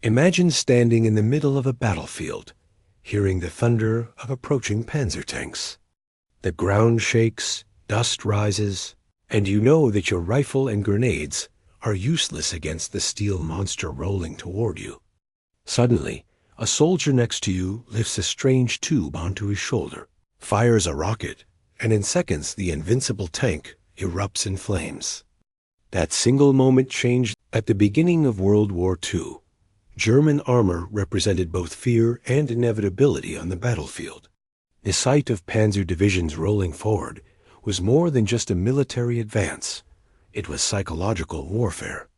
Imagine standing in the middle of a battlefield, hearing the thunder of approaching panzer tanks. The ground shakes, dust rises, and you know that your rifle and grenades are useless against the steel monster rolling toward you. Suddenly, a soldier next to you lifts a strange tube onto his shoulder, fires a rocket, and in seconds the invincible tank erupts in flames. That single moment changed. At the beginning of World War II, German armor represented both fear and inevitability on the battlefield. The sight of panzer divisions rolling forward was more than just a military advance. It was psychological warfare.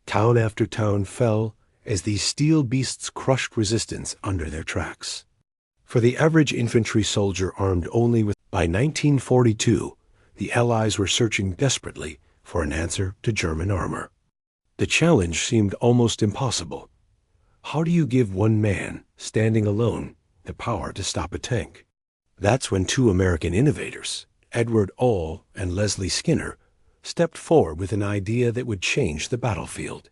Town after town fell as these steel beasts crushed resistance under their tracks. For the average infantry soldier armed only with... By 1942, the Allies were searching desperately for an answer to German armor. The challenge seemed almost impossible. How do you give one man, standing alone, the power to stop a tank? That's when two American innovators, Edward All and Leslie Skinner, stepped forward with an idea that would change the battlefield.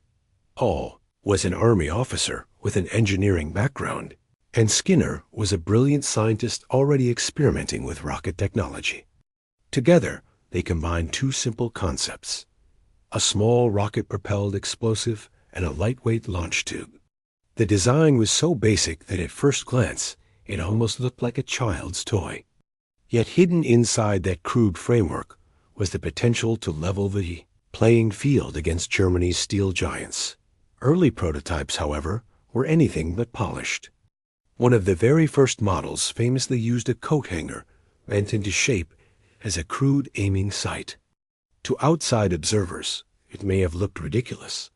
All was an Army officer with an engineering background, and Skinner was a brilliant scientist already experimenting with rocket technology. Together, they combined two simple concepts: a small rocket-propelled explosive and a lightweight launch tube. The design was so basic that at first glance, it almost looked like a child's toy. Yet hidden inside that crude framework was the potential to level the playing field against Germany's steel giants. Early prototypes, however, were anything but polished. One of the very first models famously used a coat hanger bent into shape as a crude aiming sight. To outside observers, it may have looked ridiculous,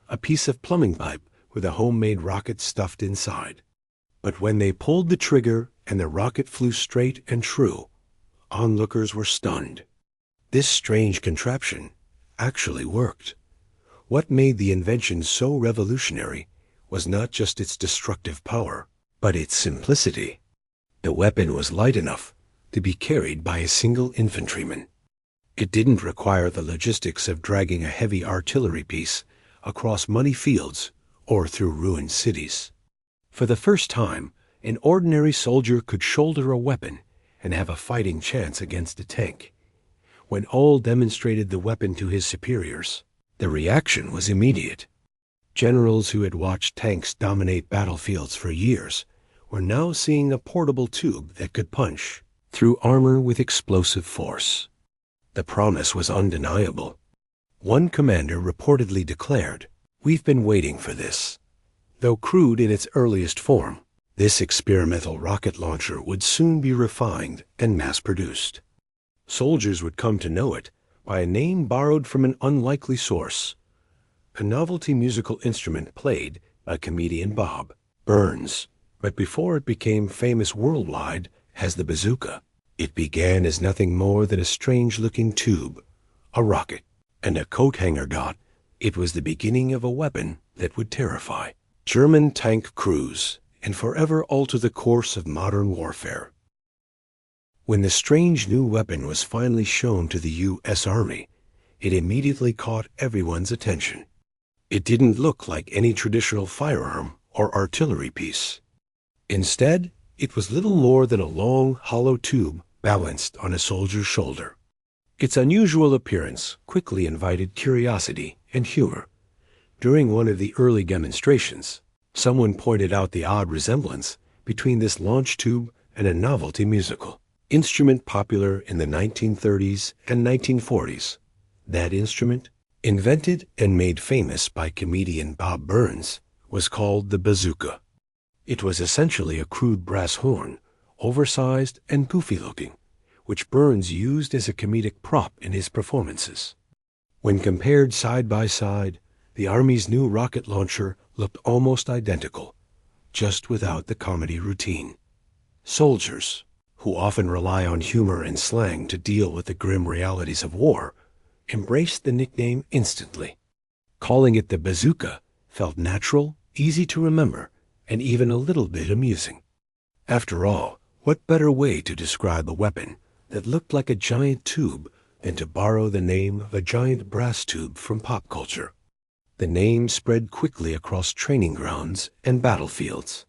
a piece of plumbing pipe with a homemade rocket stuffed inside. But when they pulled the trigger and the rocket flew straight and true, onlookers were stunned. This strange contraption actually worked. What made the invention so revolutionary was not just its destructive power, but its simplicity. The weapon was light enough to be carried by a single infantryman. It didn't require the logistics of dragging a heavy artillery piece across muddy fields or through ruined cities. For the first time, an ordinary soldier could shoulder a weapon and have a fighting chance against a tank. When All demonstrated the weapon to his superiors, the reaction was immediate. Generals who had watched tanks dominate battlefields for years were now seeing a portable tube that could punch through armor with explosive force. The promise was undeniable. One commander reportedly declared, "We've been waiting for this." Though crude in its earliest form, this experimental rocket launcher would soon be refined and mass-produced. Soldiers would come to know it by a name borrowed from an unlikely source: a novelty musical instrument played by comedian Bob Burns. But before it became famous worldwide as the bazooka, it began as nothing more than a strange-looking tube, a rocket, and a coat hanger dot. It was the beginning of a weapon that would terrify German tank crews and forever alter the course of modern warfare. When the strange new weapon was finally shown to the U.S. Army, it immediately caught everyone's attention. It didn't look like any traditional firearm or artillery piece. Instead, it was little more than a long, hollow tube balanced on a soldier's shoulder. Its unusual appearance quickly invited curiosity and humor. During one of the early demonstrations, someone pointed out the odd resemblance between this launch tube and a novelty musical instrument popular in the 1930s and 1940s. That instrument, invented and made famous by comedian Bob Burns, was called the bazooka. It was essentially a crude brass horn, oversized and goofy-looking, which Burns used as a comedic prop in his performances. When compared side by side, the Army's new rocket launcher looked almost identical, just without the comedy routine. Soldiers, who often rely on humor and slang to deal with the grim realities of war, embraced the nickname instantly. Calling it the bazooka felt natural, easy to remember, and even a little bit amusing. After all, what better way to describe a weapon that looked like a giant tube than to borrow the name of a giant brass tube from pop culture? The name spread quickly across training grounds and battlefields.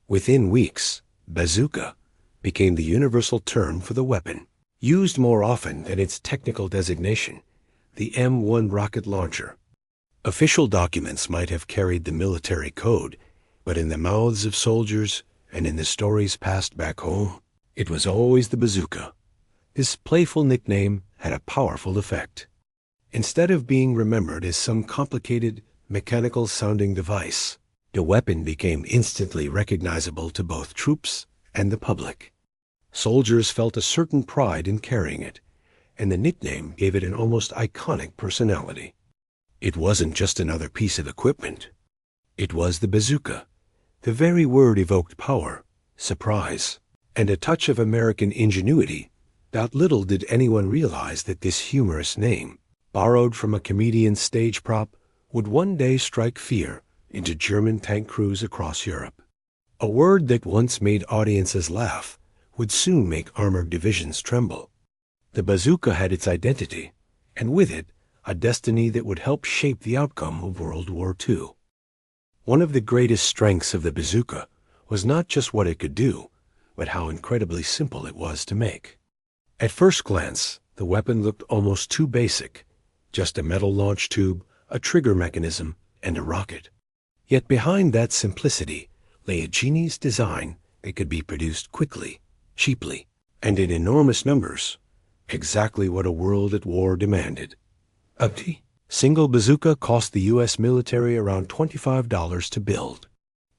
Within weeks, bazooka became the universal term for the weapon, used more often than its technical designation, the M1 rocket launcher. Official documents might have carried the military code, but in the mouths of soldiers and in the stories passed back home, it was always the bazooka. This playful nickname had a powerful effect. Instead of being remembered as some complicated, mechanical-sounding device, the weapon became instantly recognizable to both troops and the public. Soldiers felt a certain pride in carrying it, and the nickname gave it an almost iconic personality. It wasn't just another piece of equipment. It was the bazooka. The very word evoked power, surprise, and a touch of American ingenuity that little did anyone realize that this humorous name, borrowed from a comedian's stage prop, would one day strike fear into German tank crews across Europe. A word that once made audiences laugh would soon make armored divisions tremble. The bazooka had its identity, and with it, a destiny that would help shape the outcome of World War II. One of the greatest strengths of the bazooka was not just what it could do, but how incredibly simple it was to make. At first glance, the weapon looked almost too basic, just a metal launch tube, a trigger mechanism, and a rocket. Yet behind that simplicity lay a genius design that could be produced quickly, cheaply, and in enormous numbers, exactly what a world at war demanded. A single bazooka cost the U.S. military around $25 to build.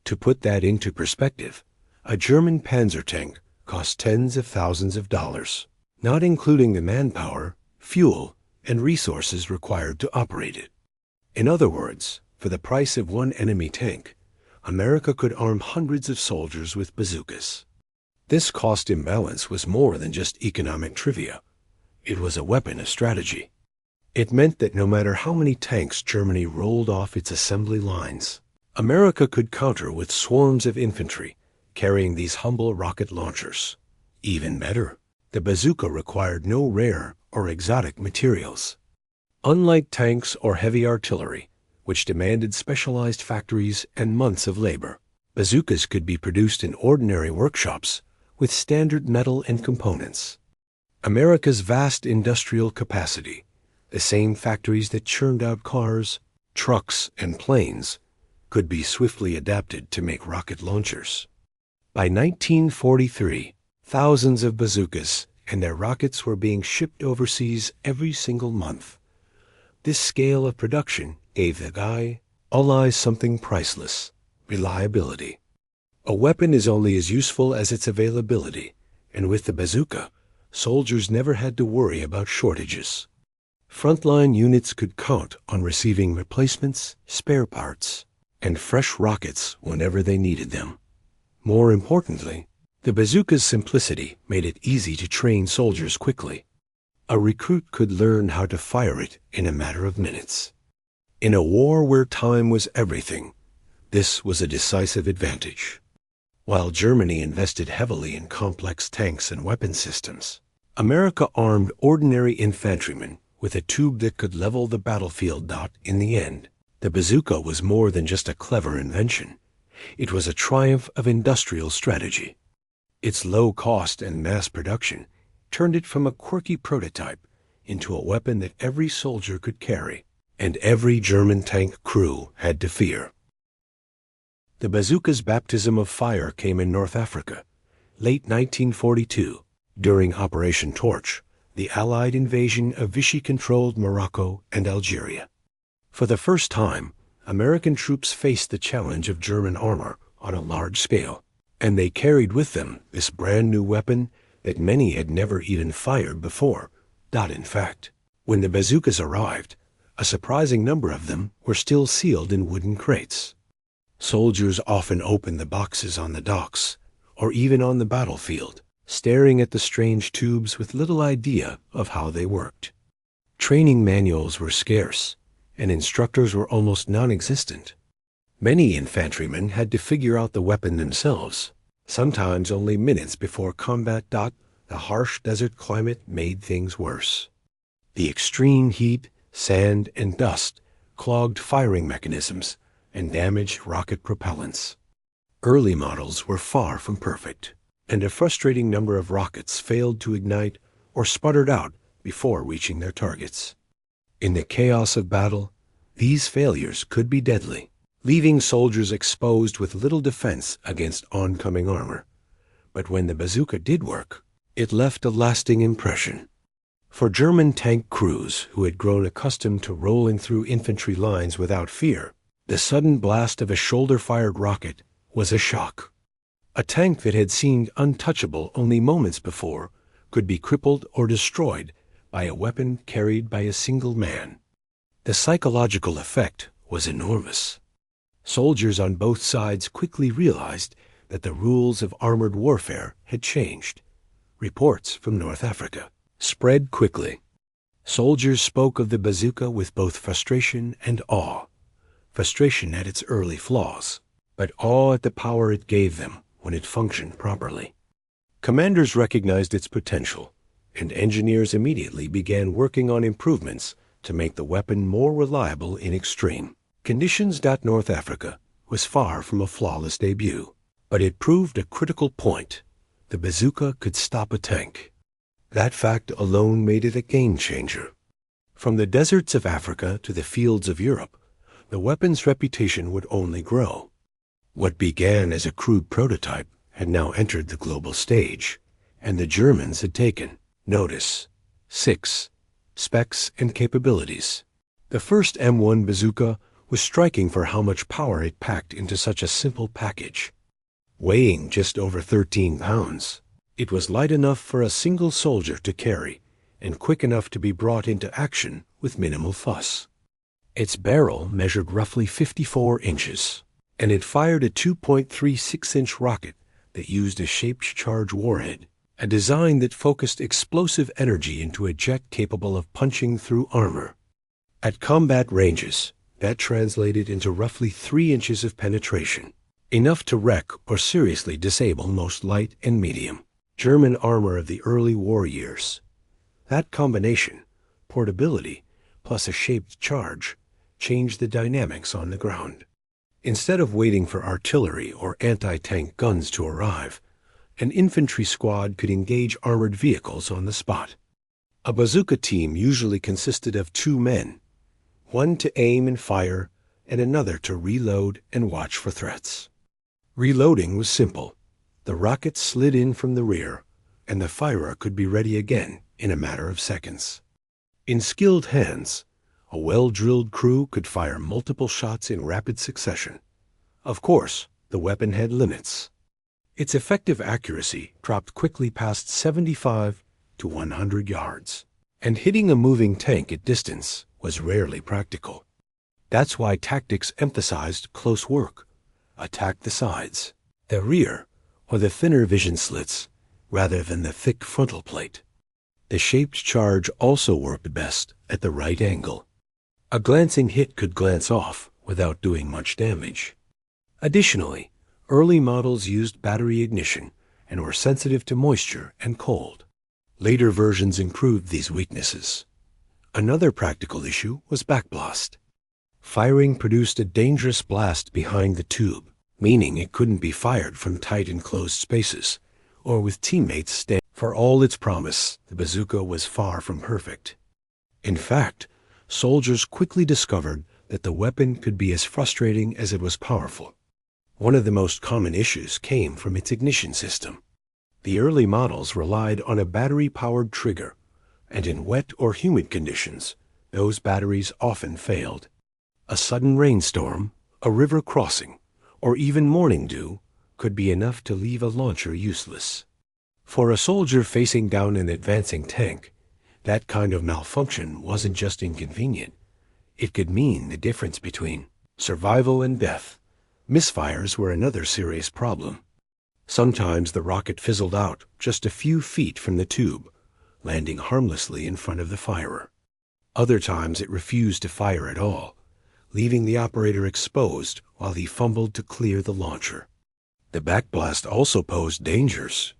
To put that into perspective, a German panzer tank cost tens of thousands of dollars, not including the manpower, fuel, and resources required to operate it. In other words, for the price of one enemy tank, America could arm hundreds of soldiers with bazookas. This cost imbalance was more than just economic trivia. It was a weapon of strategy. It meant that no matter how many tanks Germany rolled off its assembly lines, America could counter with swarms of infantry carrying these humble rocket launchers. Even better, the bazooka required no rare or exotic materials. Unlike tanks or heavy artillery, which demanded specialized factories and months of labor, bazookas could be produced in ordinary workshops with standard metal and components. America's vast industrial capacity, the same factories that churned out cars, trucks, and planes, could be swiftly adapted to make rocket launchers. By 1943, thousands of bazookas and their rockets were being shipped overseas every single month. This scale of production gave the Allies something priceless: reliability. A weapon is only as useful as its availability, and with the bazooka, soldiers never had to worry about shortages. Frontline units could count on receiving replacements, spare parts, and fresh rockets whenever they needed them. More importantly, the bazooka's simplicity made it easy to train soldiers quickly. A recruit could learn how to fire it in a matter of minutes. In a war where time was everything, this was a decisive advantage. While Germany invested heavily in complex tanks and weapon systems, America armed ordinary infantrymen with a tube that could level the battlefield. In the end, the bazooka was more than just a clever invention. It was a triumph of industrial strategy. Its low cost and mass production turned it from a quirky prototype into a weapon that every soldier could carry and every German tank crew had to fear. The bazooka's baptism of fire came in North Africa, late 1942, during Operation Torch, the Allied invasion of Vichy-controlled Morocco and Algeria. For the first time, American troops faced the challenge of German armor on a large scale, and they carried with them this brand new weapon that many had never even fired before. In fact, when the bazookas arrived, a surprising number of them were still sealed in wooden crates. Soldiers often opened the boxes on the docks, or even on the battlefield, staring at the strange tubes with little idea of how they worked. Training manuals were scarce, and instructors were almost non-existent. Many infantrymen had to figure out the weapon themselves, sometimes only minutes before combat. The harsh desert climate made things worse. The extreme heat, sand, and dust clogged firing mechanisms, and damaged rocket propellants. Early models were far from perfect, and a frustrating number of rockets failed to ignite or sputtered out before reaching their targets. In the chaos of battle, these failures could be deadly, leaving soldiers exposed with little defense against oncoming armor. But when the bazooka did work, it left a lasting impression. For German tank crews who had grown accustomed to rolling through infantry lines without fear, the sudden blast of a shoulder-fired rocket was a shock. A tank that had seemed untouchable only moments before could be crippled or destroyed by a weapon carried by a single man. The psychological effect was enormous. Soldiers on both sides quickly realized that the rules of armored warfare had changed. Reports from North Africa spread quickly. Soldiers spoke of the bazooka with both frustration and awe. Frustration at its early flaws, but awe at the power it gave them when it functioned properly. Commanders recognized its potential, and engineers immediately began working on improvements to make the weapon more reliable in extreme conditions. North Africa was far from a flawless debut, but it proved a critical point. The bazooka could stop a tank. That fact alone made it a game-changer. From the deserts of Africa to the fields of Europe, the weapon's reputation would only grow. What began as a crude prototype had now entered the global stage, and the Germans had taken notice. 6. Specs and capabilities. The first M1 bazooka was striking for how much power it packed into such a simple package. Weighing just over 13 pounds, it was light enough for a single soldier to carry and quick enough to be brought into action with minimal fuss. Its barrel measured roughly 54 inches, and it fired a 2.36-inch rocket that used a shaped charge warhead, a design that focused explosive energy into a jet capable of punching through armor. At combat ranges, that translated into roughly 3 inches of penetration, enough to wreck or seriously disable most light and medium German armor of the early war years. That combination, portability plus a shaped charge, changed the dynamics on the ground. Instead of waiting for artillery or anti-tank guns to arrive, an infantry squad could engage armored vehicles on the spot. A bazooka team usually consisted of 2 men, one to aim and fire, and another to reload and watch for threats. Reloading was simple. The rocket slid in from the rear, and the firer could be ready again in a matter of seconds. In skilled hands, a well-drilled crew could fire multiple shots in rapid succession. Of course, the weapon had limits. Its effective accuracy dropped quickly past 75 to 100 yards, and hitting a moving tank at distance was rarely practical. That's why tactics emphasized close work. Attack the sides, the rear, or the thinner vision slits, rather than the thick frontal plate. The shaped charge also worked best at the right angle. A glancing hit could glance off without doing much damage. Additionally, early models used battery ignition and were sensitive to moisture and cold. Later versions improved these weaknesses. Another practical issue was backblast. Firing produced a dangerous blast behind the tube, meaning it couldn't be fired from tight enclosed spaces or with teammates standing. For all its promise, the bazooka was far from perfect. In fact, soldiers quickly discovered that the weapon could be as frustrating as it was powerful. One of the most common issues came from its ignition system. The early models relied on a battery-powered trigger, and in wet or humid conditions, those batteries often failed. A sudden rainstorm, a river crossing, or even morning dew could be enough to leave a launcher useless. For a soldier facing down an advancing tank, that kind of malfunction wasn't just inconvenient. It could mean the difference between survival and death. Misfires were another serious problem. Sometimes the rocket fizzled out just a few feet from the tube, landing harmlessly in front of the firer. Other times it refused to fire at all, leaving the operator exposed while he fumbled to clear the launcher. The backblast also posed dangers.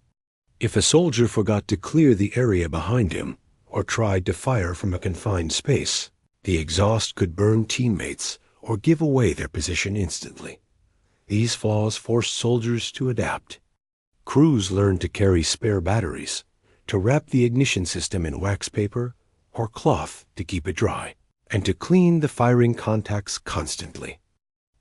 If a soldier forgot to clear the area behind him or tried to fire from a confined space, The exhaust could burn teammates or give away their position instantly. These flaws forced soldiers to adapt. Crews learned to carry spare batteries, to wrap the ignition system in wax paper or cloth to keep it dry, and to clean the firing contacts constantly.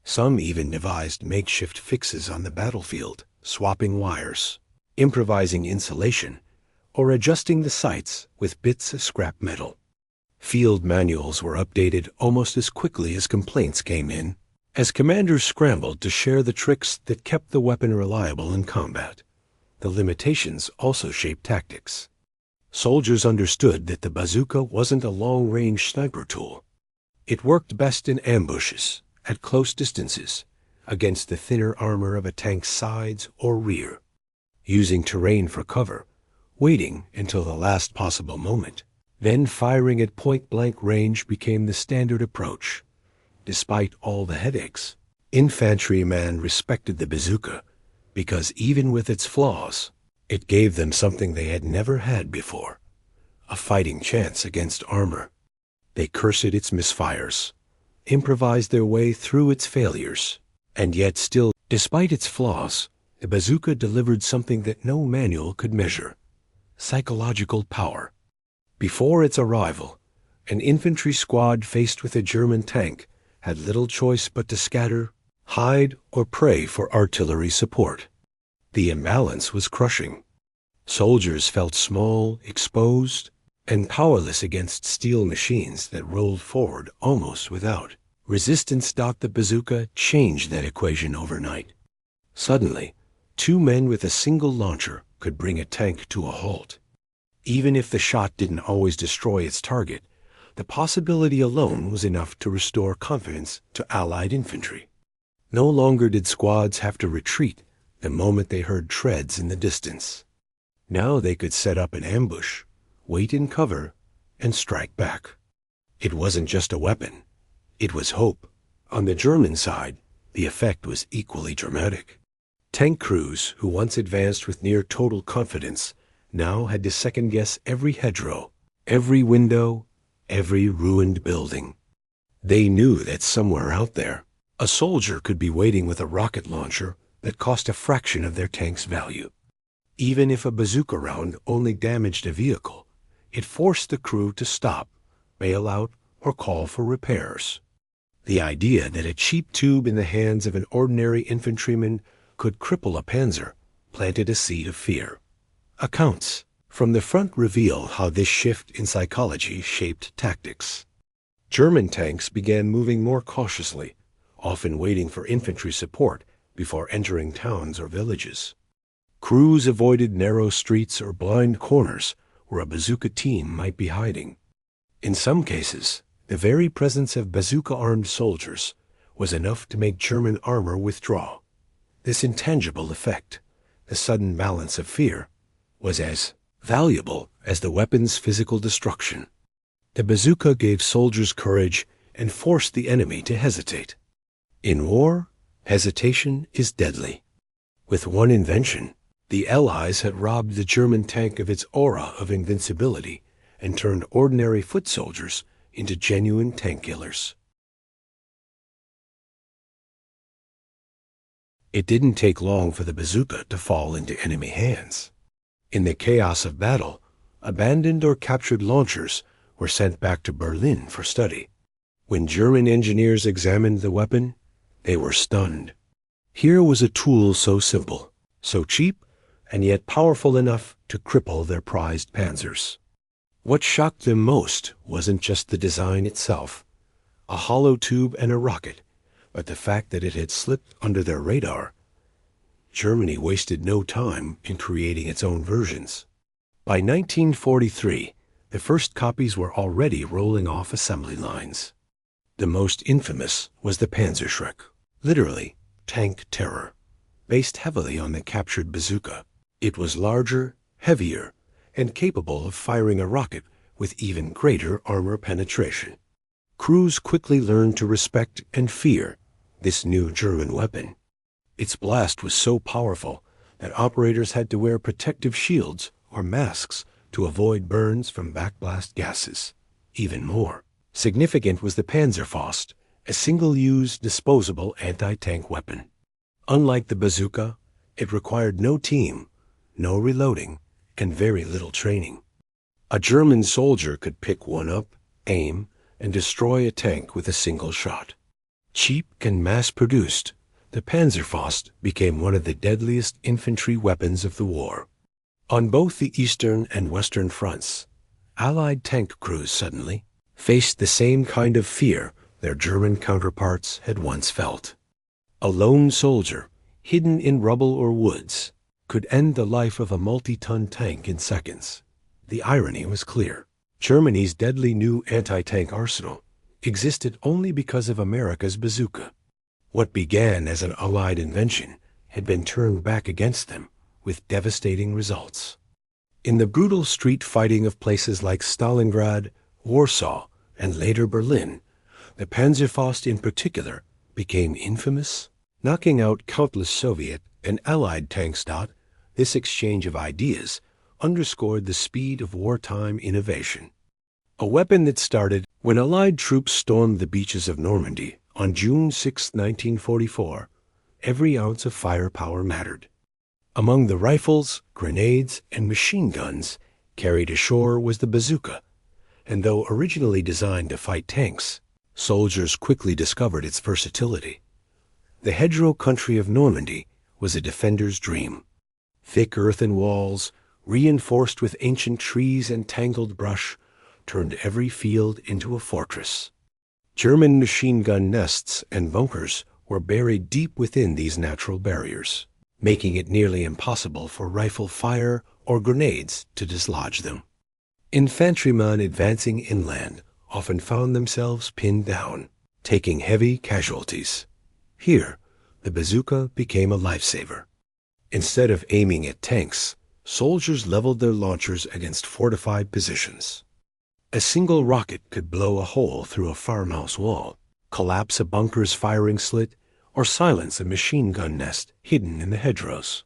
Some even devised makeshift fixes on the battlefield, swapping wires, improvising insulation, or adjusting the sights with bits of scrap metal. Field manuals were updated almost as quickly as complaints came in, as commanders scrambled to share the tricks that kept the weapon reliable in combat. The limitations also shaped tactics. Soldiers understood that the bazooka wasn't a long-range sniper tool. It worked best in ambushes, at close distances, against the thinner armor of a tank's sides or rear, using terrain for cover, waiting until the last possible moment. Then firing at point-blank range became the standard approach. Despite all the headaches, infantrymen respected the bazooka because even with its flaws, it gave them something they had never had before, a fighting chance against armor. They cursed its misfires, improvised their way through its failures, and yet still, despite its flaws, the bazooka delivered something that no manual could measure: psychological power. Before its arrival, an infantry squad faced with a German tank had little choice but to scatter, hide, or pray for artillery support. The imbalance was crushing. Soldiers felt small, exposed, and powerless against steel machines that rolled forward almost without resistance. The bazooka changed that equation overnight. Suddenly, two men with a single launcher could bring a tank to a halt. Even if the shot didn't always destroy its target, the possibility alone was enough to restore confidence to Allied infantry. No longer did squads have to retreat the moment they heard treads in the distance. Now they could set up an ambush, wait in cover, and strike back. It wasn't just a weapon. It was hope. On the German side, the effect was equally dramatic. Tank crews who once advanced with near total confidence now had to second-guess every hedgerow, every window, every ruined building. They knew that somewhere out there, a soldier could be waiting with a rocket launcher that cost a fraction of their tank's value. Even if a bazooka round only damaged a vehicle, it forced the crew to stop, bail out, or call for repairs. The idea that a cheap tube in the hands of an ordinary infantryman could cripple a panzer planted a seed of fear. Accounts from the front reveal how this shift in psychology shaped tactics. German tanks began moving more cautiously, often waiting for infantry support before entering towns or villages. Crews avoided narrow streets or blind corners where a bazooka team might be hiding. In some cases, the very presence of bazooka-armed soldiers was enough to make German armor withdraw. This intangible effect, the sudden balance of fear, was as valuable as the weapon's physical destruction. The bazooka gave soldiers courage and forced the enemy to hesitate. In war, hesitation is deadly. With one invention, the Allies had robbed the German tank of its aura of invincibility and turned ordinary foot soldiers into genuine tank killers. It didn't take long for the bazooka to fall into enemy hands. In the chaos of battle, abandoned or captured launchers were sent back to Berlin for study. When German engineers examined the weapon, they were stunned. Here was a tool so simple, so cheap, and yet powerful enough to cripple their prized panzers. What shocked them most wasn't just the design itself, a hollow tube and a rocket, but the fact that it had slipped under their radar. Germany wasted no time in creating its own versions. By 1943, the first copies were already rolling off assembly lines. The most infamous was the Panzerschreck, literally tank terror, based heavily on the captured bazooka. It was larger, heavier, and capable of firing a rocket with even greater armor penetration. Crews quickly learned to respect and fear this new German weapon. Its blast was so powerful that operators had to wear protective shields or masks to avoid burns from backblast gases. Even more, Significant was the Panzerfaust, a single-use disposable anti-tank weapon. Unlike the bazooka, it required no team, no reloading, and very little training. A German soldier could pick one up, aim, and destroy a tank with a single shot. Cheap and mass-produced, the Panzerfaust became one of the deadliest infantry weapons of the war. On both the eastern and western fronts, Allied tank crews suddenly faced the same kind of fear their German counterparts had once felt. A lone soldier, hidden in rubble or woods, could end the life of a multi-ton tank in seconds. The irony was clear. Germany's deadly new anti-tank arsenal existed only because of America's bazooka. What began as an Allied invention had been turned back against them with devastating results. In the brutal street fighting of places like Stalingrad, Warsaw, and later Berlin, the Panzerfaust in particular became infamous, knocking out countless Soviet and Allied tanks. This exchange of ideas underscored the speed of wartime innovation. A weapon that started when Allied troops stormed the beaches of Normandy on June 6, 1944, every ounce of firepower mattered. Among the rifles, grenades, and machine guns carried ashore was the bazooka, and though originally designed to fight tanks, soldiers quickly discovered its versatility. The hedgerow country of Normandy was a defender's dream. Thick earthen walls, reinforced with ancient trees and tangled brush, turned every field into a fortress. German machine gun nests and bunkers were buried deep within these natural barriers, making it nearly impossible for rifle fire or grenades to dislodge them. Infantrymen advancing inland often found themselves pinned down, taking heavy casualties. Here, the bazooka became a lifesaver. Instead of aiming at tanks, soldiers leveled their launchers against fortified positions. A single rocket could blow a hole through a farmhouse wall, collapse a bunker's firing slit, or silence a machine gun nest hidden in the hedgerows.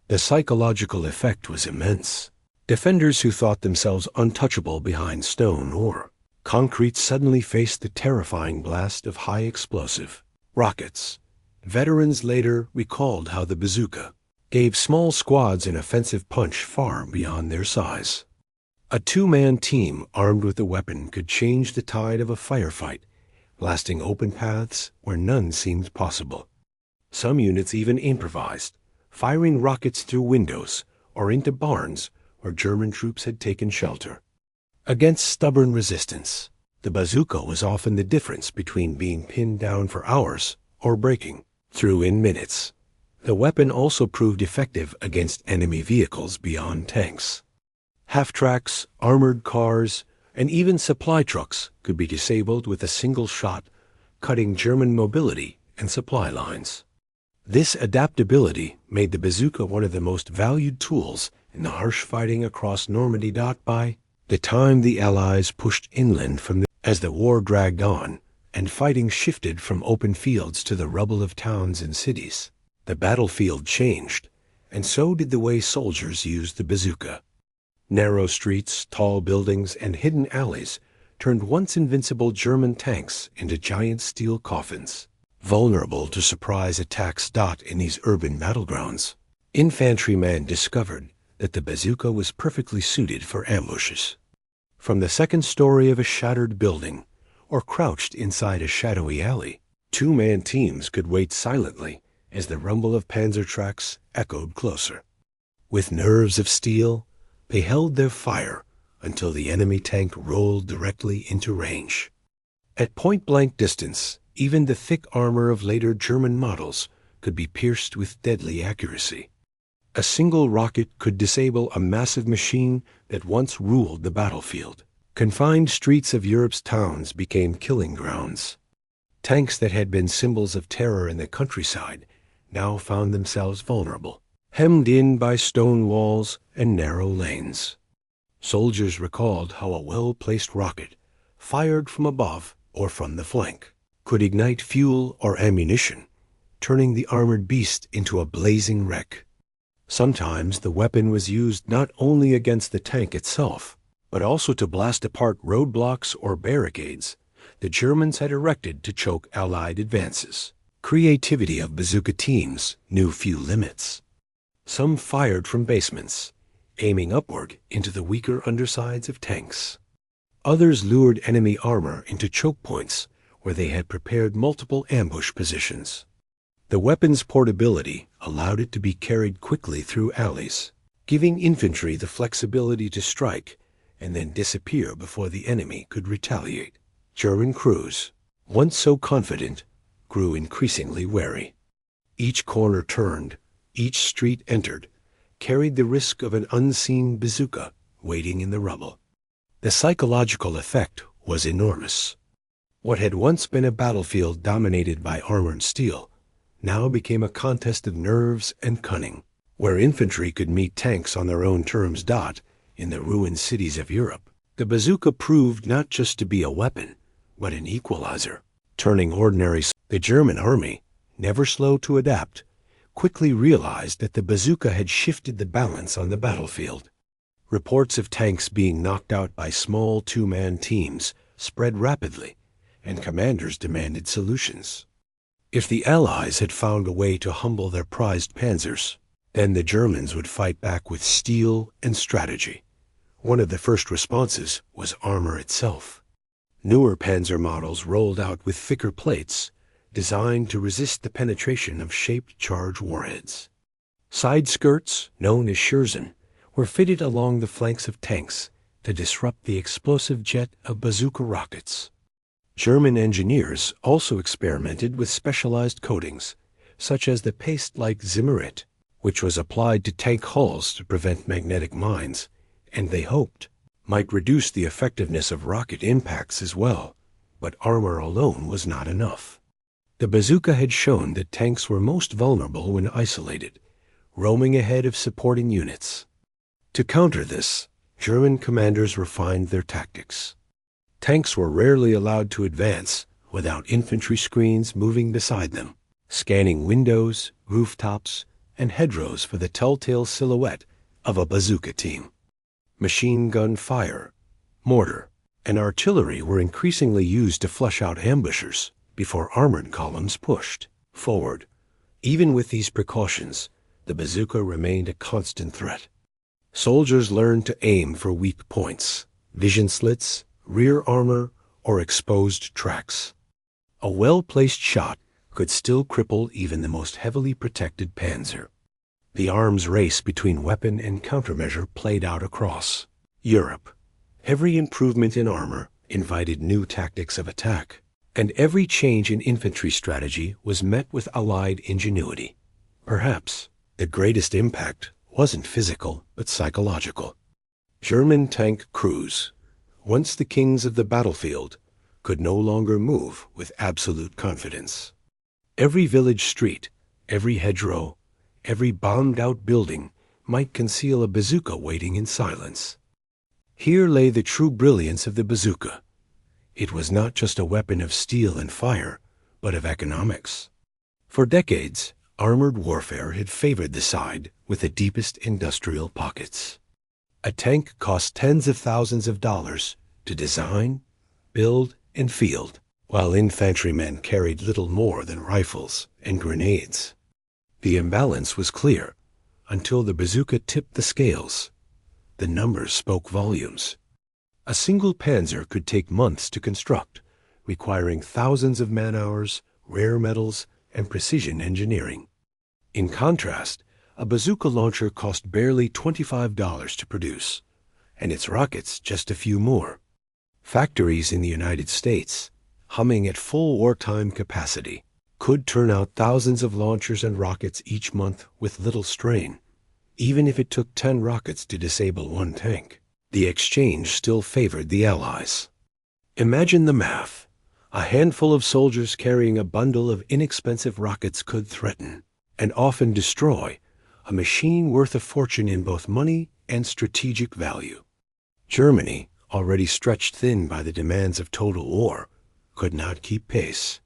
The psychological effect was immense. Defenders who thought themselves untouchable behind stone or concrete suddenly faced the terrifying blast of high explosive rockets. Veterans later recalled how the bazooka gave small squads an offensive punch far beyond their size. A two-man team armed with the weapon could change the tide of a firefight, blasting open paths where none seemed possible. Some units even improvised, firing rockets through windows or into barns where German troops had taken shelter. Against stubborn resistance, the bazooka was often the difference between being pinned down for hours or breaking through in minutes. The weapon also proved effective against enemy vehicles beyond tanks. Half-tracks, armored cars, and even supply trucks could be disabled with a single shot, cutting German mobility and supply lines. This adaptability made the bazooka one of the most valued tools in the harsh fighting across Normandy. By the time the Allies pushed inland as the war dragged on and fighting shifted from open fields to the rubble of towns and cities, the battlefield changed, and so did the way soldiers used the bazooka. Narrow streets, tall buildings, and hidden alleys turned once invincible German tanks into giant steel coffins, vulnerable to surprise attacks. In these urban battlegrounds, infantrymen discovered that the bazooka was perfectly suited for ambushes. From the second story of a shattered building, or crouched inside a shadowy alley, two-man teams could wait silently as the rumble of panzer tracks echoed closer. With nerves of steel, they held their fire until the enemy tank rolled directly into range. At point-blank distance, even the thick armor of later German models could be pierced with deadly accuracy. A single rocket could disable a massive machine that once ruled the battlefield. Confined streets of Europe's towns became killing grounds. Tanks that had been symbols of terror in the countryside now found themselves vulnerable, hemmed in by stone walls and narrow lanes. Soldiers recalled how a well-placed rocket, fired from above or from the flank, could ignite fuel or ammunition, turning the armored beast into a blazing wreck. Sometimes the weapon was used not only against the tank itself, but also to blast apart roadblocks or barricades the Germans had erected to choke Allied advances. Creativity of bazooka teams knew few limits. Some fired from basements, aiming upward into the weaker undersides of tanks. Others lured enemy armor into choke points where they had prepared multiple ambush positions. The weapon's portability allowed it to be carried quickly through alleys, giving infantry the flexibility to strike and then disappear before the enemy could retaliate. German crews, once so confident, grew increasingly wary. Each corner turned, each street entered, carried the risk of an unseen bazooka waiting in the rubble. The psychological effect was enormous. What had once been a battlefield dominated by armored steel now became a contest of nerves and cunning, where infantry could meet tanks on their own terms. In the ruined cities of Europe, the bazooka proved not just to be a weapon, but an equalizer, turning ordinary. The German army, never slow to adapt, quickly realized that the bazooka had shifted the balance on the battlefield. Reports of tanks being knocked out by small two-man teams spread rapidly, and commanders demanded solutions. If the Allies had found a way to humble their prized panzers, then the Germans would fight back with steel and strategy. One of the first responses was armor itself. Newer panzer models rolled out with thicker plates, designed to resist the penetration of shaped charge warheads. Side skirts, known as Schürzen, were fitted along the flanks of tanks to disrupt the explosive jet of bazooka rockets. German engineers also experimented with specialized coatings, such as the paste-like Zimmerit, which was applied to tank hulls to prevent magnetic mines, and they hoped might reduce the effectiveness of rocket impacts as well. But armor alone was not enough. The bazooka had shown that tanks were most vulnerable when isolated, roaming ahead of supporting units. To counter this, German commanders refined their tactics. Tanks were rarely allowed to advance without infantry screens moving beside them, scanning windows, rooftops, and hedgerows for the telltale silhouette of a bazooka team. Machine gun fire, mortar, and artillery were increasingly used to flush out ambushers before armored columns pushed forward. Even with these precautions, the bazooka remained a constant threat. Soldiers learned to aim for weak points, vision slits, rear armor, or exposed tracks. A well-placed shot could still cripple even the most heavily protected panzer. The arms race between weapon and countermeasure played out across Europe. Every improvement in armor invited new tactics of attack, and every change in infantry strategy was met with Allied ingenuity. Perhaps the greatest impact wasn't physical, but psychological. German tank crews, once the kings of the battlefield, could no longer move with absolute confidence. Every village street, every hedgerow, every bombed-out building might conceal a bazooka waiting in silence. Here lay the true brilliance of the bazooka. It was not just a weapon of steel and fire, but of economics. For decades, armored warfare had favored the side with the deepest industrial pockets. A tank cost tens of thousands of dollars to design, build, and field, while infantrymen carried little more than rifles and grenades. The imbalance was clear until the bazooka tipped the scales. The numbers spoke volumes. A single panzer could take months to construct, requiring thousands of man-hours, rare metals, and precision engineering. In contrast, a bazooka launcher cost barely $25 to produce, and its rockets just a few more. Factories in the United States, humming at full wartime capacity, could turn out thousands of launchers and rockets each month with little strain. Even if it took 10 rockets to disable one tank, the exchange still favored the Allies. Imagine the math. A handful of soldiers carrying a bundle of inexpensive rockets could threaten, and often destroy, a machine worth a fortune in both money and strategic value. Germany, already stretched thin by the demands of total war, could not keep pace.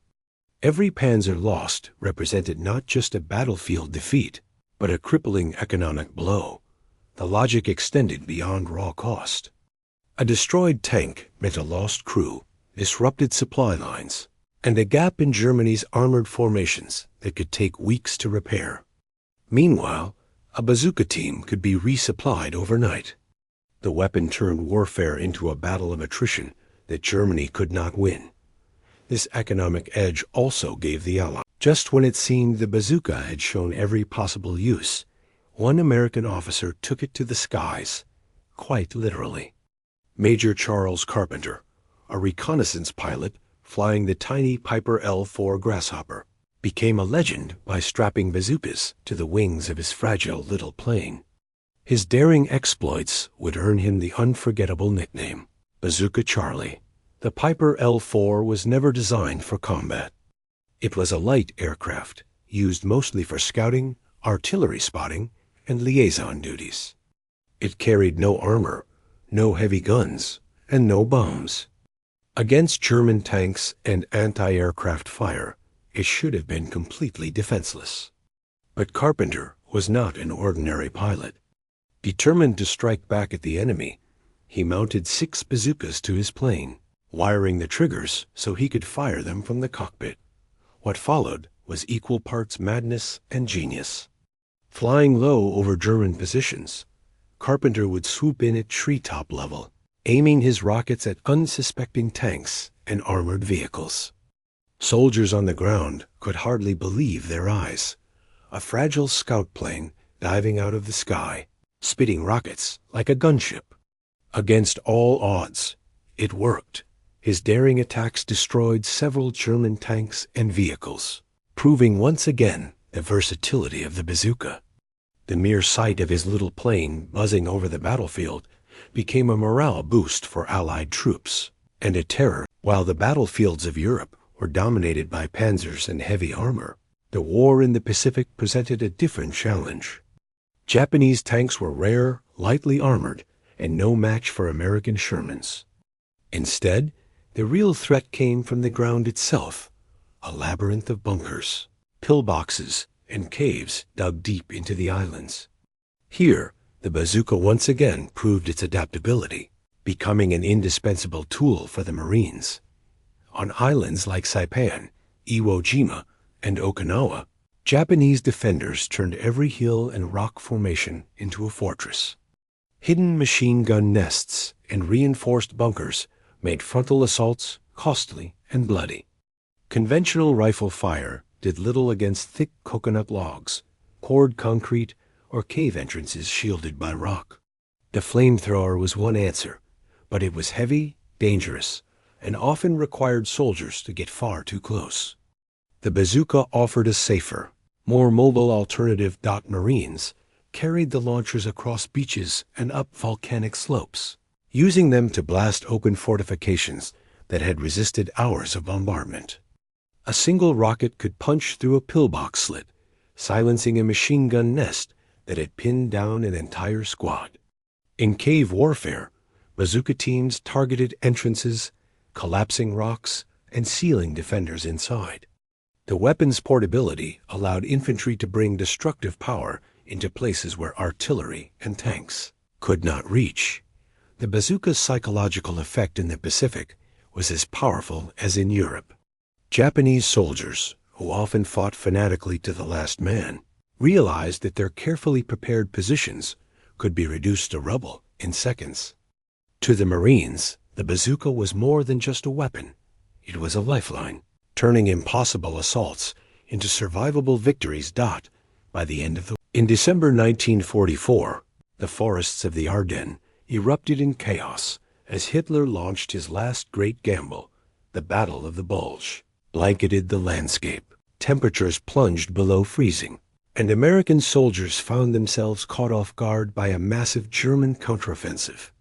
Every panzer lost represented not just a battlefield defeat, but a crippling economic blow. The logic extended beyond raw cost. A destroyed tank meant a lost crew, disrupted supply lines, and a gap in Germany's armored formations that could take weeks to repair. Meanwhile, a bazooka team could be resupplied overnight. The weapon turned warfare into a battle of attrition that Germany could not win. This economic edge also gave the Allies. Just when it seemed the bazooka had shown every possible use, one American officer took it to the skies, quite literally. Major Charles Carpenter, a reconnaissance pilot flying the tiny Piper L-4 Grasshopper, became a legend by strapping bazookas to the wings of his fragile little plane. His daring exploits would earn him the unforgettable nickname, Bazooka Charlie. The Piper L-4 was never designed for combat. It was a light aircraft, used mostly for scouting, artillery spotting, and liaison duties. It carried no armor, no heavy guns, and no bombs. Against German tanks and anti-aircraft fire, it should have been completely defenseless. But Carpenter was not an ordinary pilot. Determined to strike back at the enemy, he mounted 6 bazookas to his plane, wiring the triggers so he could fire them from the cockpit. What followed was equal parts madness and genius. Flying low over German positions, Carpenter would swoop in at treetop level, aiming his rockets at unsuspecting tanks and armored vehicles. Soldiers on the ground could hardly believe their eyes. A fragile scout plane diving out of the sky, spitting rockets like a gunship. Against all odds, it worked. His daring attacks destroyed several German tanks and vehicles, proving once again the versatility of the bazooka. The mere sight of his little plane buzzing over the battlefield became a morale boost for Allied troops, and a terror. While the battlefields of Europe were dominated by panzers and heavy armor, the war in the Pacific presented a different challenge. Japanese tanks were rare, lightly armored, and no match for American Shermans. Instead, the real threat came from the ground itself, a labyrinth of bunkers, pillboxes, and caves dug deep into the islands. Here, the bazooka once again proved its adaptability, becoming an indispensable tool for the Marines. On islands like Saipan, Iwo Jima, and Okinawa, Japanese defenders turned every hill and rock formation into a fortress. Hidden machine gun nests and reinforced bunkers made frontal assaults costly and bloody. Conventional rifle fire did little against thick coconut logs, poured concrete, or cave entrances shielded by rock. The flamethrower was one answer, but it was heavy, dangerous, and often required soldiers to get far too close. The bazooka offered a safer, more mobile alternative. Marines carried the launchers across beaches and up volcanic slopes, using them to blast open fortifications that had resisted hours of bombardment. A single rocket could punch through a pillbox slit, silencing a machine gun nest that had pinned down an entire squad. In cave warfare, bazooka teams targeted entrances, collapsing rocks, and sealing defenders inside. The weapon's portability allowed infantry to bring destructive power into places where artillery and tanks could not reach. The bazooka's psychological effect in the Pacific was as powerful as in Europe. Japanese soldiers, who often fought fanatically to the last man, realized that their carefully prepared positions could be reduced to rubble in seconds. To the Marines, the bazooka was more than just a weapon. It was a lifeline, turning impossible assaults into survivable victories. By the end of in December 1944, the forests of the Ardennes erupted in chaos as Hitler launched his last great gamble, the Battle of the Bulge. Blanketed the landscape. Temperatures plunged below freezing, and American soldiers found themselves caught off guard by a massive German counteroffensive.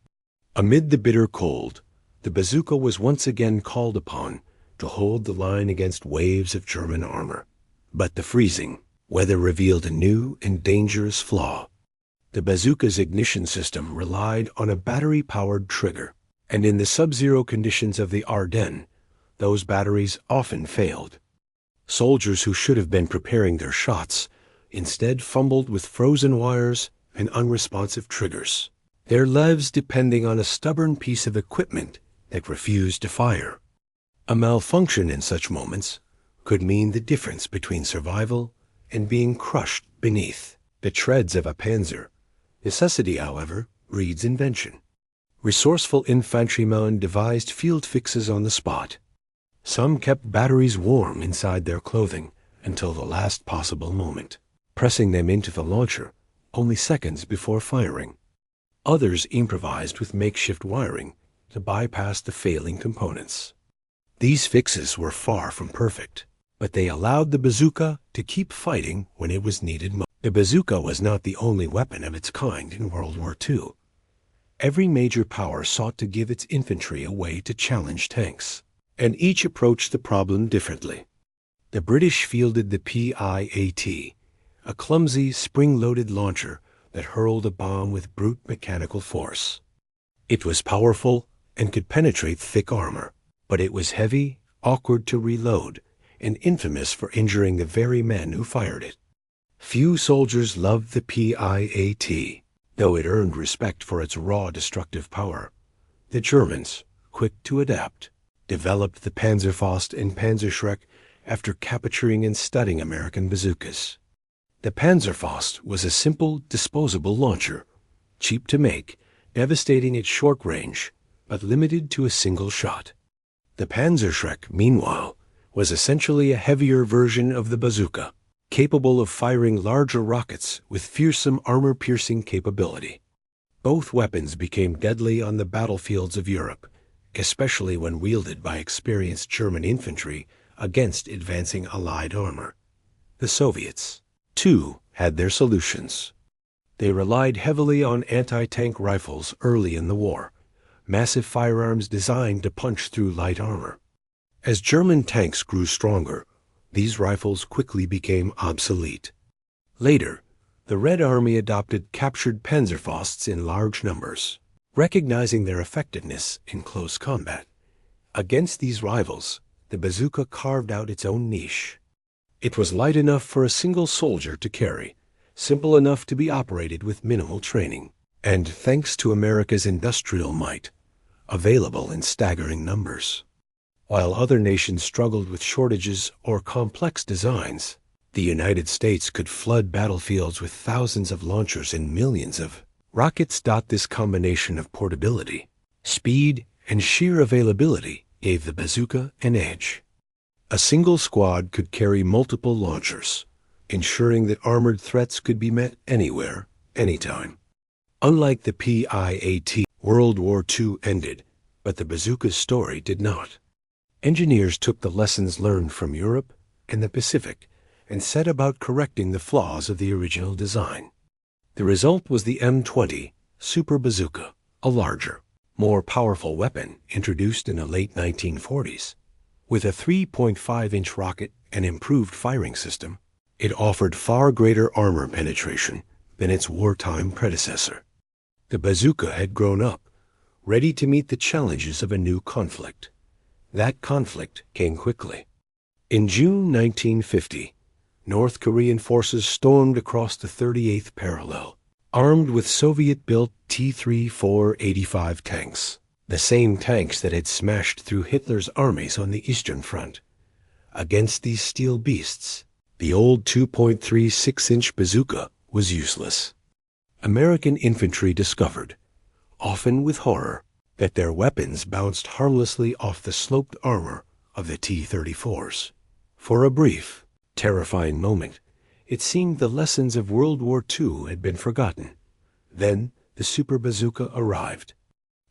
Amid the bitter cold, the bazooka was once again called upon to hold the line against waves of German armor. But the freezing weather revealed a new and dangerous flaw. The bazooka's ignition system relied on a battery-powered trigger, and in the sub-zero conditions of the Ardennes, those batteries often failed. Soldiers who should have been preparing their shots instead fumbled with frozen wires and unresponsive triggers, their lives depending on a stubborn piece of equipment that refused to fire. A malfunction in such moments could mean the difference between survival and being crushed beneath the treads of a panzer. Necessity, however, breeds invention. Resourceful infantrymen devised field fixes on the spot. Some kept batteries warm inside their clothing until the last possible moment, pressing them into the launcher only seconds before firing. Others improvised with makeshift wiring to bypass the failing components. These fixes were far from perfect, but they allowed the bazooka to keep fighting when it was needed most. The bazooka was not the only weapon of its kind in World War II. Every major power sought to give its infantry a way to challenge tanks, and each approached the problem differently. The British fielded the PIAT, a clumsy, spring-loaded launcher that hurled a bomb with brute mechanical force. It was powerful and could penetrate thick armor, but it was heavy, awkward to reload, and infamous for injuring the very men who fired it. Few soldiers loved the PIAT, though it earned respect for its raw destructive power. The Germans, quick to adapt, developed the Panzerfaust and Panzerschreck after capturing and studying American bazookas. The Panzerfaust was a simple, disposable launcher, cheap to make, devastating at short range, but limited to a single shot. The Panzerschreck, meanwhile, was essentially a heavier version of the bazooka, capable of firing larger rockets with fearsome armor-piercing capability. Both weapons became deadly on the battlefields of Europe, especially when wielded by experienced German infantry against advancing Allied armor. The Soviets, too, had their solutions. They relied heavily on anti-tank rifles early in the war, massive firearms designed to punch through light armor. As German tanks grew stronger, these rifles quickly became obsolete. Later, the Red Army adopted captured Panzerfausts in large numbers, recognizing their effectiveness in close combat. Against these rivals, the bazooka carved out its own niche. It was light enough for a single soldier to carry, simple enough to be operated with minimal training, and, thanks to America's industrial might, available in staggering numbers. While other nations struggled with shortages or complex designs, the United States could flood battlefields with thousands of launchers and millions of rockets. This combination of portability, speed, and sheer availability gave the bazooka an edge. A single squad could carry multiple launchers, ensuring that armored threats could be met anywhere, anytime. Unlike the PIAT, World War II ended, but the bazooka's story did not. Engineers took the lessons learned from Europe and the Pacific and set about correcting the flaws of the original design. The result was the M20 Super Bazooka, a larger, more powerful weapon introduced in the late 1940s. With a 3.5-inch rocket and improved firing system, it offered far greater armor penetration than its wartime predecessor. The bazooka had grown up, ready to meet the challenges of a new conflict. That conflict came quickly. In June 1950, North Korean forces stormed across the 38th parallel, armed with Soviet-built T-34-85 tanks, the same tanks that had smashed through Hitler's armies on the Eastern Front. Against these steel beasts, the old 2.36-inch bazooka was useless. American infantry discovered, often with horror, that their weapons bounced harmlessly off the sloped armor of the T-34s. For a brief, terrifying moment, it seemed the lessons of World War II had been forgotten. Then the Super Bazooka arrived.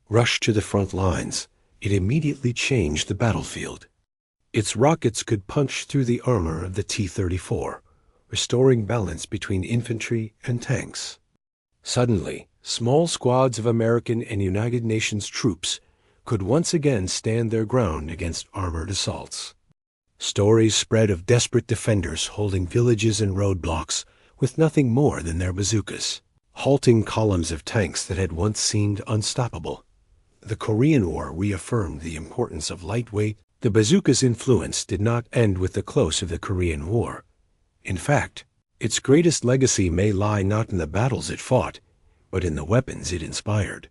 Rushed to the front lines, it immediately changed the battlefield. Its rockets could punch through the armor of the T-34, restoring balance between infantry and tanks. Suddenly, small squads of American and United Nations troops could once again stand their ground against armored assaults. Stories spread of desperate defenders holding villages and roadblocks with nothing more than their bazookas, halting columns of tanks that had once seemed unstoppable. The Korean War reaffirmed the importance of lightweight. The bazooka's influence did not end with the close of the Korean War. In fact, its greatest legacy may lie not in the battles it fought, but in the weapons it inspired.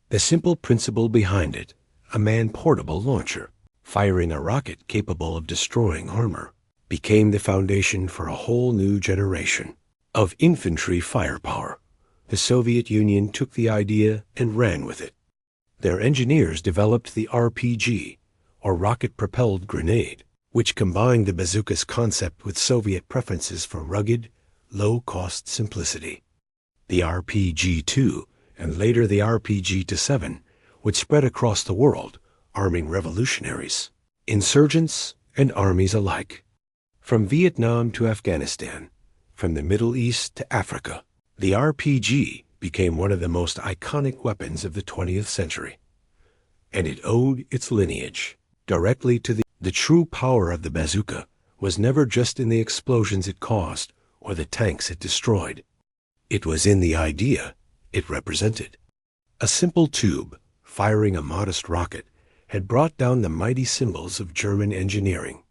The simple principle behind it, a man-portable launcher, firing a rocket capable of destroying armor, became the foundation for a whole new generation of infantry firepower. The Soviet Union took the idea and ran with it. Their engineers developed the RPG, or rocket-propelled grenade, which combined the bazooka's concept with Soviet preferences for rugged, low-cost simplicity. The RPG-2, and later the RPG-7, would spread across the world, arming revolutionaries, insurgents, and armies alike. From Vietnam to Afghanistan, from the Middle East to Africa, the RPG became one of the most iconic weapons of the 20th century. And it owed its lineage directly to the true power of the bazooka was never just in the explosions it caused or the tanks it destroyed. It was in the idea it represented. A simple tube, firing a modest rocket, had brought down the mighty symbols of German engineering.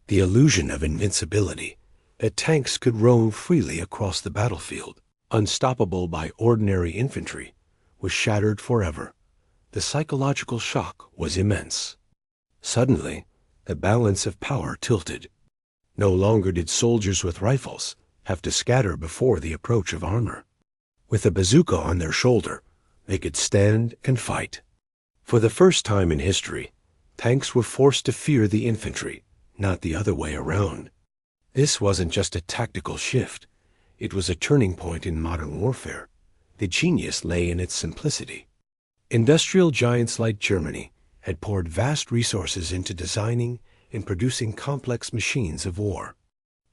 The illusion of invincibility, that tanks could roam freely across the battlefield, unstoppable by ordinary infantry, was shattered forever. The psychological shock was immense. Suddenly, the balance of power tilted. No longer did soldiers with rifles have to scatter before the approach of armor. With a bazooka on their shoulder, they could stand and fight. For the first time in history, tanks were forced to fear the infantry, not the other way around. This wasn't just a tactical shift. It was a turning point in modern warfare. The genius lay in its simplicity. Industrial giants like Germany had poured vast resources into designing and producing complex machines of war.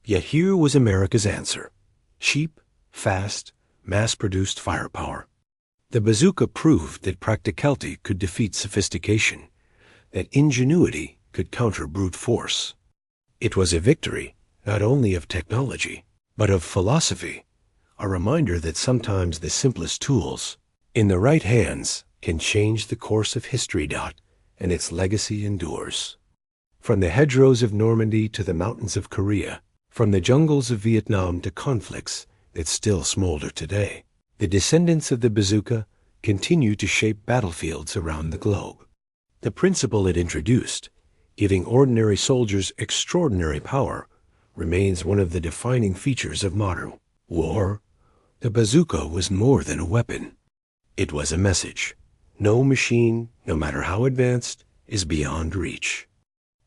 Yet here was America's answer: cheap, fast, mass-produced firepower. The bazooka proved that practicality could defeat sophistication, that ingenuity could counter brute force. It was a victory not only of technology, but of philosophy, a reminder that sometimes the simplest tools, in the right hands, can change the course of history. And its legacy endures. From the hedgerows of Normandy to the mountains of Korea, from the jungles of Vietnam to conflicts that still smolder today, the descendants of the bazooka continue to shape battlefields around the globe. The principle it introduced, giving ordinary soldiers extraordinary power, remains one of the defining features of modern war. The bazooka was more than a weapon. It was a message. No machine, no matter how advanced, is beyond reach.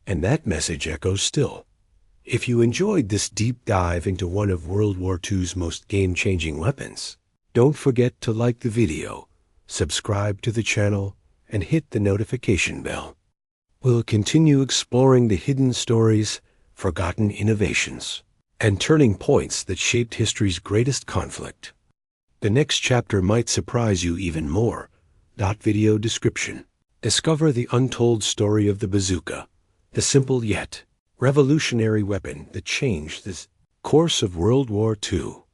And that message echoes still. If you enjoyed this deep dive into one of World War II's most game-changing weapons, don't forget to like the video, subscribe to the channel, and hit the notification bell. We'll continue exploring the hidden stories, forgotten innovations, and turning points that shaped history's greatest conflict. The next chapter might surprise you even more. Video description. Discover the untold story of the bazooka, the simple yet revolutionary weapon that changed the course of World War II.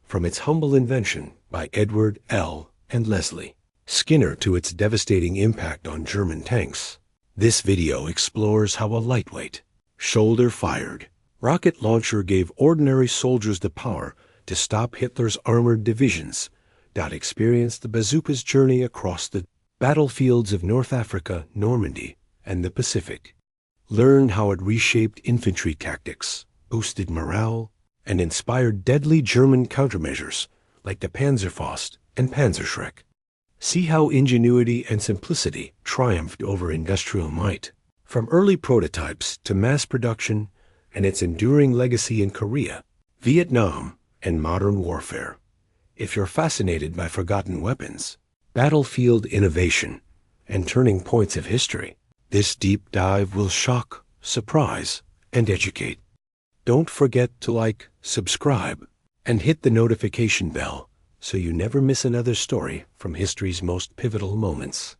From its humble invention by Edward L. and Leslie Skinner to its devastating impact on German tanks, this video explores how a lightweight, shoulder-fired rocket launcher gave ordinary soldiers the power to stop Hitler's armored divisions. Experience the bazooka's journey across the battlefields of North Africa, Normandy, and the Pacific. Learn how it reshaped infantry tactics, boosted morale, and inspired deadly German countermeasures like the Panzerfaust and Panzerschreck. See how ingenuity and simplicity triumphed over industrial might. From early prototypes to mass production and its enduring legacy in Korea, Vietnam, and modern warfare. If you're fascinated by forgotten weapons, battlefield innovation, and turning points of history, this deep dive will shock, surprise, and educate. Don't forget to like, subscribe, and hit the notification bell so you never miss another story from history's most pivotal moments.